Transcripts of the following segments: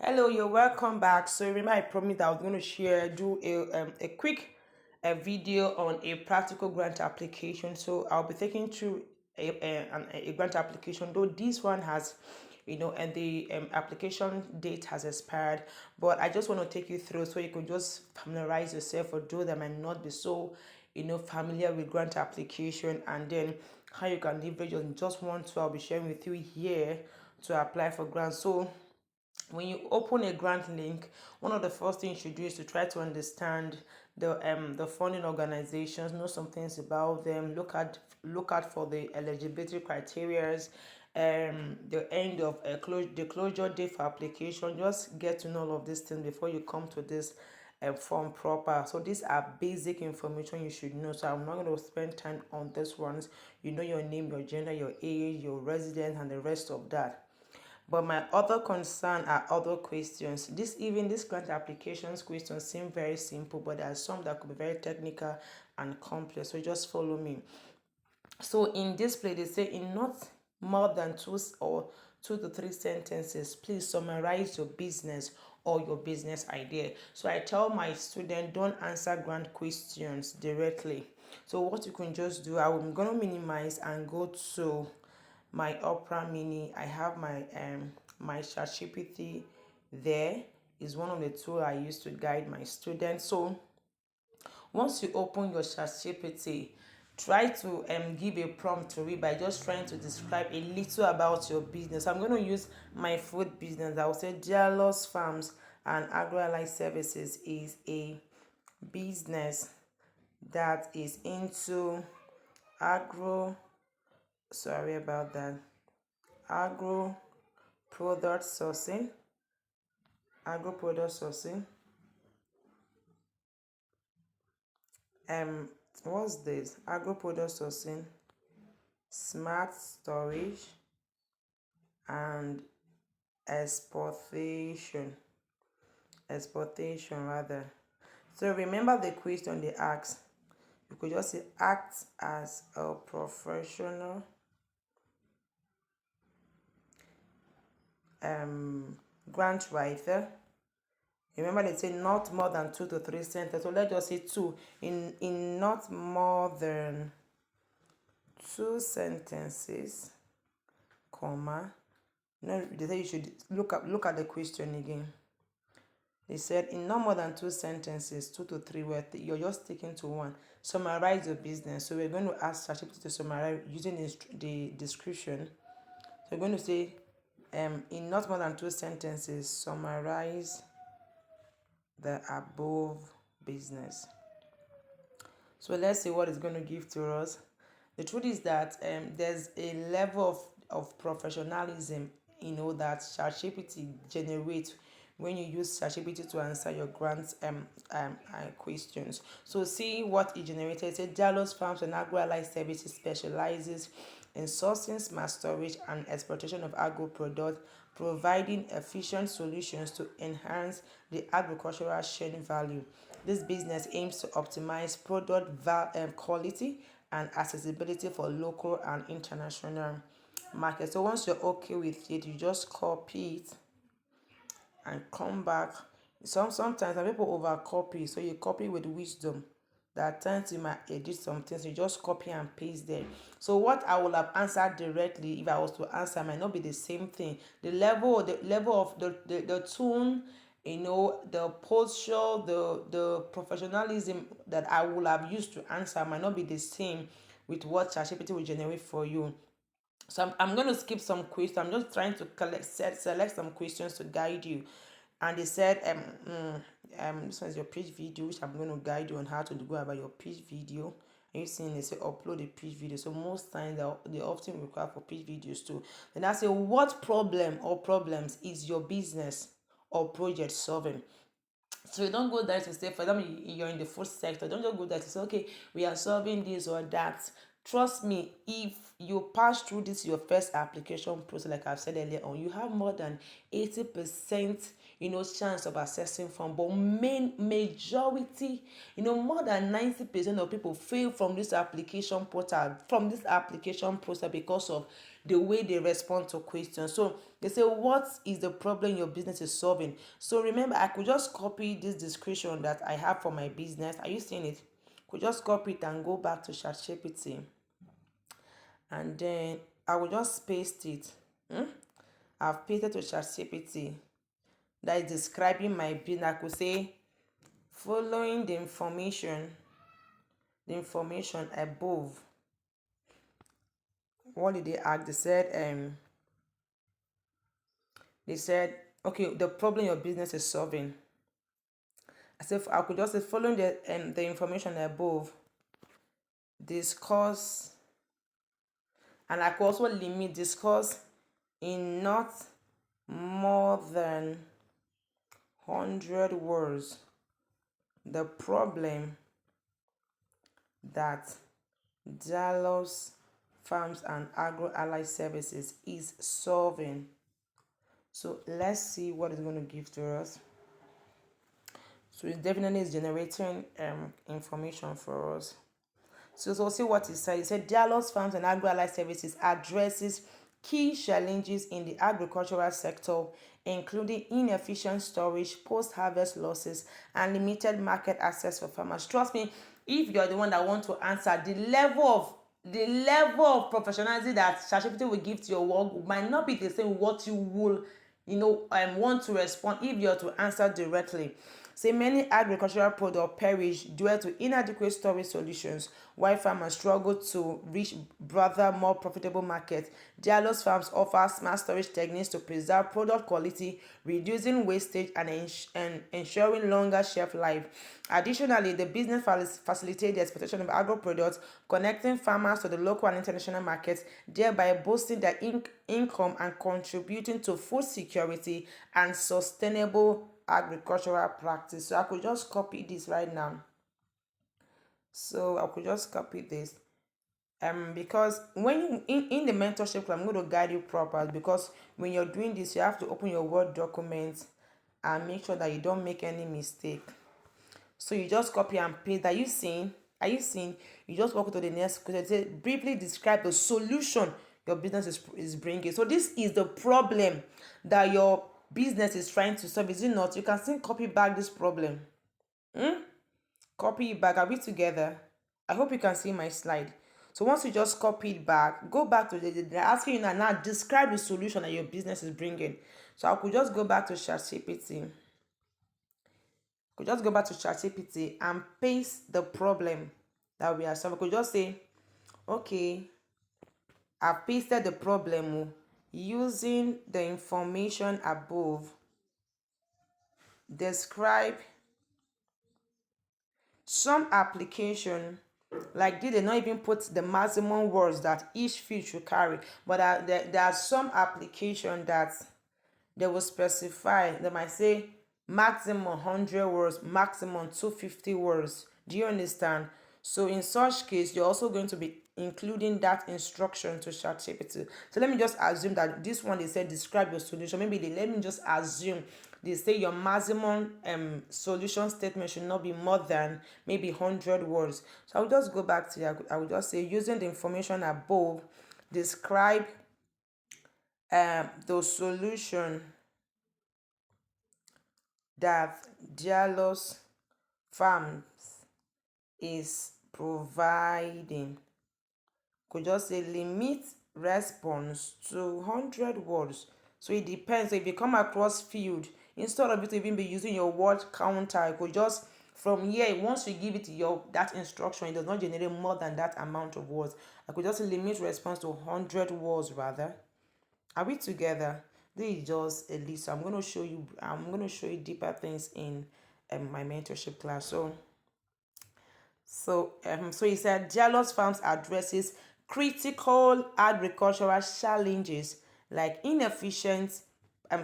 Hello, you're welcome back. So remember, I promised I was going to do a quick video on a practical grant application. So I'll be taking through a grant application, though this one has, and the application date has expired. But I just want to take you through so you can just familiarize yourself for those that might not be so, familiar with grant application, and then how you can leverage on just one tool I'll be sharing with you here to apply for grants. So when you open a grant link, one of the first things you should do is to try to understand the funding organizations, know some things about them, look at for the eligibility criterias, the end of the closure date for application. Just get to know all of these things before you come to this form proper. So these are basic information you should know. So I'm not going to spend time on this ones. You know your name, your gender, your age, your residence, and the rest of that. But my other concern are other questions. This grant applications questions seem very simple, but there are some that could be very technical and complex. So just follow me. So in this place, they say in not more than two to three sentences, please summarize your business or your business idea. So I tell my student, don't answer grant questions directly. So what you can just do, I'm gonna minimize and go to my Opera Mini. I have my ChatGPT there. Is one of the tools I use to guide my students. So once you open your ChatGPT, try to give a prompt to it by just trying to describe a little about your business. I'm going to use my food business. I will say Dialos Farms and Agro-Allied Services is a business that is into agro, sorry about that, agro product sourcing, agro product sourcing. Um, what's this? Agro product sourcing, smart storage, and exportation. Exportation rather. So remember the question they asked. You could just say act as a professional grant writer. Remember they say not more than two to three sentences. So let's just say two. In not more than two sentences, comma. No, they say you should look at the question again. They said in no more than two sentences, two to three words, you're just sticking to one. Summarize your business. So we're going to ask ChatGPT to summarize using the description. So we're going to say, in not more than two sentences, summarize the above business. So let's see what it's going to give to us. The truth is that there's a level of professionalism, that ChatGPT generates when you use ChatGPT to answer your grant questions. So see what it generated. It said Dialos Farms and Agro-Allied Services specializes in sourcing, smart storage, and exploitation of agro products, providing efficient solutions to enhance the agricultural chain value. This business aims to optimize product quality and accessibility for local and international markets. So once you're okay with it, you just copy it and come back. Sometimes some people over copy, so you copy with wisdom. There are times you might edit some things, you just copy and paste there. So what I would have answered directly if I was to answer might not be the same thing. The level of the tone, the posture, the professionalism that I would have used to answer might not be the same with what ChatGPT will generate for you. So I'm going to skip some questions. I'm just trying to select some questions to guide you. And they said, this one is your pitch video, which I'm going to guide you on how to go about your pitch video. And you seeing they say upload a pitch video. So most times they often require for pitch videos too. Then I say, what problem or problems is your business or project solving? So you don't go there to say, for example, you're in the food sector. Don't just go there to say, okay, we are solving this or that. Trust me, if you pass through this your first application process, like I've said earlier on, you have more than 80%, chance of accessing from. But main majority, more than 90% of people fail from this application portal, from this application process, because of the way they respond to questions. So they say, what is the problem your business is solving? So remember, I could just copy this description that I have for my business. Are you seeing it? Could just copy it and go back to ChatGPT, and then I will just paste it. I've pasted to ChatGPT that is describing my business. I could say, following the information above. What did they ask? They said, okay, the problem your business is solving. I could just say, following the information above, discuss, and I could also limit discuss in not more than 100 words the problem that Dallas Farms and Agro Allied Services is solving. So let's see what it's going to give to us. So it definitely is generating information for us. So see what it said. It said Dallas Farms and Agro Allied Services addresses key challenges in the agricultural sector, including inefficient storage, post-harvest losses, and limited market access for farmers. Trust me, if you're the one that want to answer, the level of professionalism that ChatGPT will give to your work might not be the same what you will want to respond if you're to answer directly. Say many agricultural products perish due to inadequate storage solutions, while farmers struggle to reach broader, more profitable markets. Dialos Farms offer smart storage techniques to preserve product quality, reducing wastage and ensuring longer shelf life. Additionally, the business facilitates the exportation of agro products, connecting farmers to the local and international markets, thereby boosting their income and contributing to food security and sustainable agricultural practice. So I could just copy this right now. So I could just copy this. Because when you in the mentorship club, I'm going to guide you proper, because when you're doing this, you have to open your Word document and make sure that you don't make any mistake. So you just copy and paste. Are you seeing? You just walk to the next question. It says, briefly describe the solution your business is bringing. So this is the problem that your business is trying to solve. Is it not? You can still copy back this problem. Copy it back. Are we together? I hope you can see my slide. So once you just copy it back, go back to they're asking you now describe the solution that your business is bringing. So I could just go back to ChatGPT. Could just go back to ChatGPT and paste the problem that we are solving. Could just say, okay, I pasted the problem using the information above. Describe some application, like did they not even put the maximum words that each field should carry, but there are some application that they will specify. They might say maximum 100 words, maximum 250 words. Do you understand? So in such case, you're also going to be including that instruction to ChatGPT. So let me just assume that this one, they said describe your solution. Maybe let me just assume they say your maximum solution statement should not be more than maybe 100 words. So I'll just go back to I will just say, using the information above, describe the solution that Dialos Farms is providing. Could just say limit response to 100 words. So it depends. So if you come across field, instead of it even be using your word counter, you could just from here, once you give it that instruction, it does not generate more than that amount of words. I could just limit response to 100 words rather. Are we together? This is just a list. I'm going to show you deeper things in my mentorship class. So he said Dialos Farms addresses critical agricultural challenges like inefficient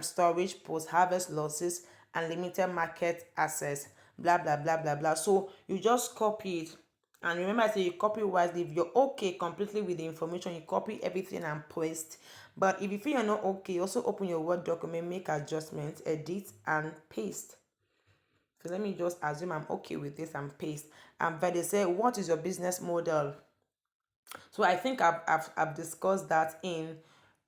storage, post-harvest losses, and limited market access. Blah blah blah blah blah. So you just copy it And remember, I say you copy wisely. If you're okay completely with the information, you copy everything and paste. But if you feel you're not okay, also open your Word document, make adjustments, edit, and paste. So let me just assume I'm okay with this and paste. And then they say, what is your business model? So I think I've discussed that in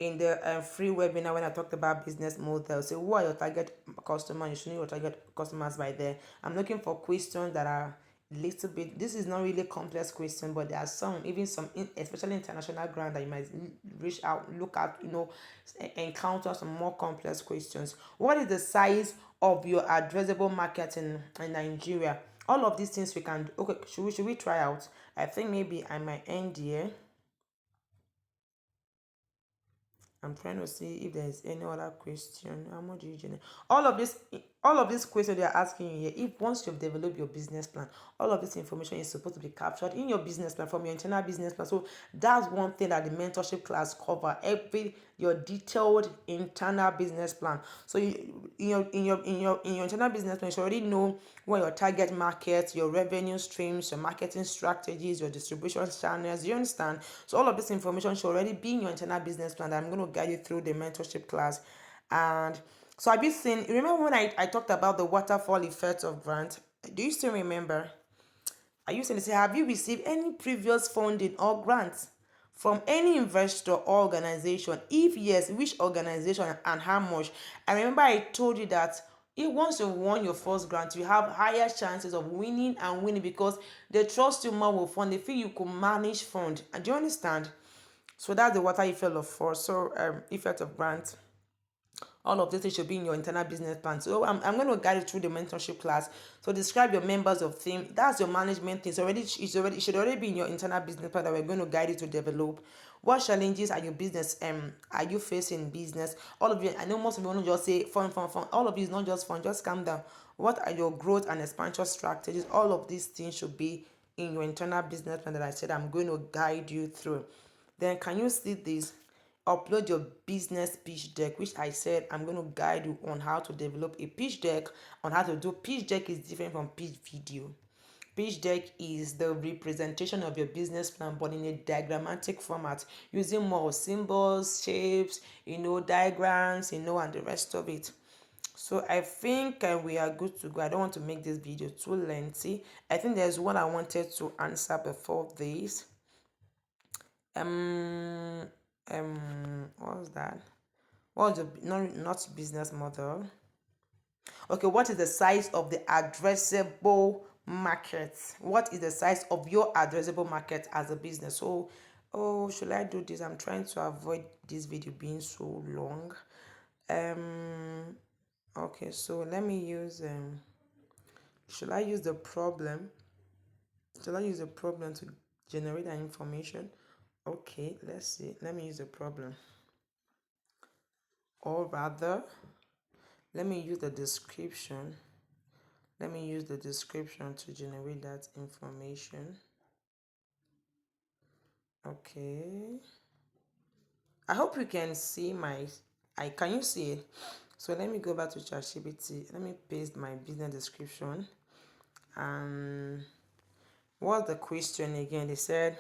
the free webinar when I talked about business models. So who are your target customers? You should know your target customers by there. I'm looking for questions that are little bit. This is not really complex question, but there are some, even some, especially international ground, that you might reach out, look at, encounter some more complex questions. What is the size of your addressable market in Nigeria? All of these things we can do. Okay, should we try out? I think maybe I might end here. I'm trying to see if there's any other question. How much do you generate? All of these questions they are asking you here. If once you've developed your business plan, all of this information is supposed to be captured in your business plan from your internal business plan. So that's one thing that the mentorship class cover. Your detailed internal business plan. So in your internal business plan, you should already know what your target market, your revenue streams, your marketing strategies, your distribution channels. You understand? So all of this information should already be in your internal business plan that I'm going to guide you through the mentorship class. And so have you seen, remember when I talked about the waterfall effect of grant? Do you still remember? Are you saying, have you received any previous funding or grants from any investor or organization? If yes, which organization and how much? I remember I told you that if once you've won your first grant, you have higher chances of winning and winning because they trust you more with fund. They feel you could manage fund. And do you understand? So that's the water effect of force. So effect of grant. All of this should be in your internal business plan. So I'm going to guide you through the mentorship class. So describe your members of team. That's your management thing. It should already be in your internal business plan that we're going to guide you to develop. What challenges are your business are you facing in business? All of you, I know most of you want to just say fun. All of you is not just fun. Just calm down. What are your growth and expansion strategies? All of these things should be in your internal business plan that I said I'm going to guide you through. Then can you see this? Upload your business pitch deck, which I said I'm going to guide you on how to develop a pitch deck. On how to do pitch deck is different from pitch video. Pitch deck is the representation of your business plan, but in a diagrammatic format, using more symbols, shapes, diagrams, and the rest of it. So I think we are good to go. I don't want to make this video too lengthy. I think there's one I wanted to answer before this. What was that? What was the not business model? Okay, what is the size of the addressable market? What is the size of your addressable market as a business? So, should I do this? I'm trying to avoid this video being so long. Okay, so let me use should I use the problem? Should I use the problem to generate that information? Okay, let's see. Let me use the problem. Or rather, let me use the description. Let me use the description to generate that information. Okay. I hope you can see can you see it? So let me go back to ChatGPT. Let me paste my business description. And what's the question again? They said,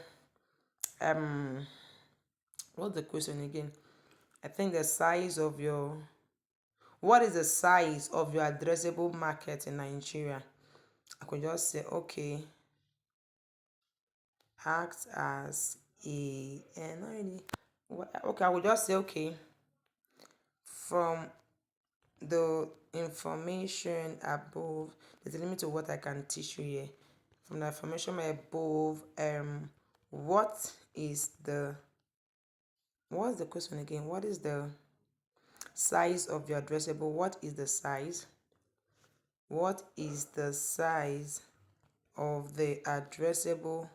what's the question again? I think the size of your, what is the size of your addressable market in Nigeria? I could just say, okay, act as not really. Okay, I would just say, okay, from the information above, there's a limit to what I can teach you here. From the information above, what's the question again? What is the size of your addressable? What is the size? What is the size of the addressable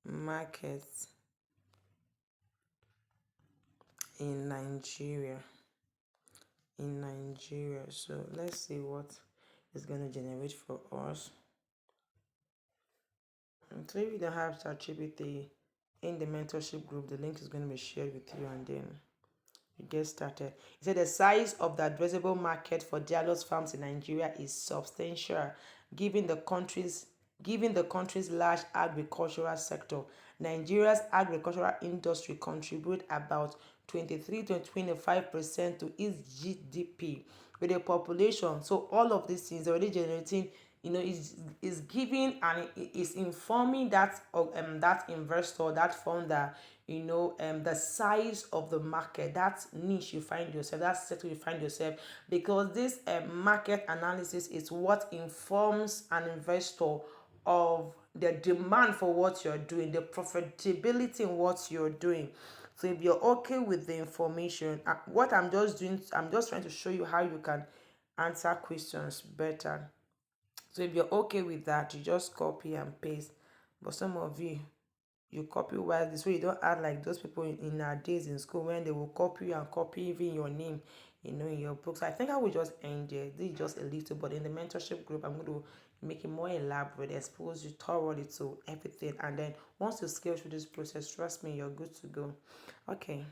market in Nigeria? So let's see what it's going to generate for us. And so if you don't have ChatGPT in the mentorship group, the link is going to be shared with you, and then You get started. He said the size of the addressable market for Dialog's farms in Nigeria is substantial, given the country's large agricultural sector. Nigeria's agricultural industry contribute about 23 to 25% to its GDP, with a population. So all of these things already generating, is giving and is informing that investor, that founder, the size of the market, that niche you find yourself, that sector you find yourself, because this market analysis is what informs an investor of the demand for what you're doing, the profitability in what you're doing. So if you're okay with the information, what I'm just doing, I'm just trying to show you how you can answer questions better. So if you're okay with that, you just copy and paste. But some of you copy while this way you don't act like those people in our days in school when they will copy and copy even your name, in your books. I think I will just end there. This is just a little, but in the mentorship group, I'm going to make it more elaborate, expose you thoroughly to everything. And then once you scale through this process, trust me, you're good to go. Okay.